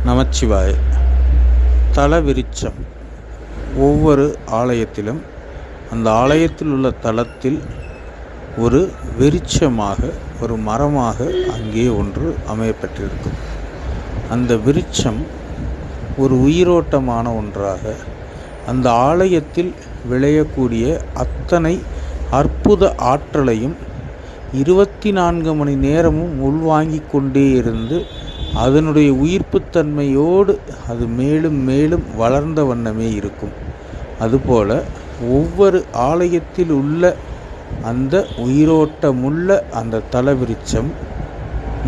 நமச்சிவாய. தலவிருட்சம் ஒவ்வொரு ஆலயத்திலும் அந்த ஆலயத்தில் உள்ள தலத்தில் ஒரு விருட்சமாக, ஒரு மரமாக அங்கே ஒன்று அமையப்பட்டிருக்கும். அந்த விருட்சம் ஒரு உயிரோட்டமான ஒன்றாக அந்த ஆலயத்தில் விளையக்கூடிய அத்தனை அற்புத ஆற்றலையும் 24 மணி நேரமும் உள்வாங்கிக் கொண்டே இருந்து அதனுடைய உயிர்ப்புத்தன்மையோடு அது மேலும் மேலும் வளர்ந்த வண்ணமே இருக்கும். அதுபோல ஒவ்வொரு ஆலயத்தில் உள்ள அந்த உயிரோட்டமுள்ள அந்த தலவிருட்சம்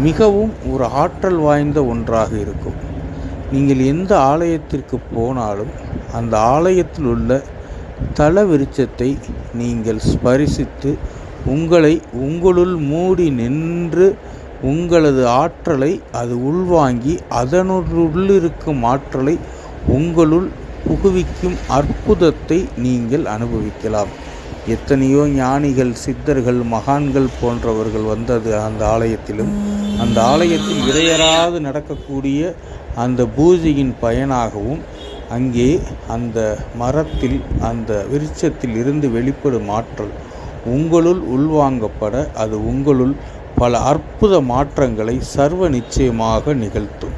மிகவும் ஒரு ஆற்றல் வாய்ந்த ஒன்றாக இருக்கும். நீங்கள் எந்த ஆலயத்திற்கு போனாலும் அந்த ஆலயத்தில் உள்ள தலவிருட்சத்தை நீங்கள் ஸ்பரிசித்து உங்களுள் மூடி நின்று உங்களது ஆற்றலை அது உள்வாங்கி அதனுள்ளிருக்கும் ஆற்றலை உங்களுள் புகுவிக்கும் அற்புதத்தை நீங்கள் அனுபவிக்கலாம். எத்தனையோ ஞானிகள், சித்தர்கள், மகான்கள் போன்றவர்கள் வந்தது அந்த ஆலயத்திலும் அந்த ஆலயத்தில் இடையறாது நடக்கக்கூடிய அந்த பூஜையின் பயனாகவும் அங்கே அந்த மரத்தில், அந்த விருட்சத்தில் இருந்து வெளிப்படும் ஆற்றல் உங்களுள் உள்வாங்கப்பட அது உங்களுள் பல அற்புத மாற்றங்களை சர்வ நிச்சயமாக நிகழ்த்தும்.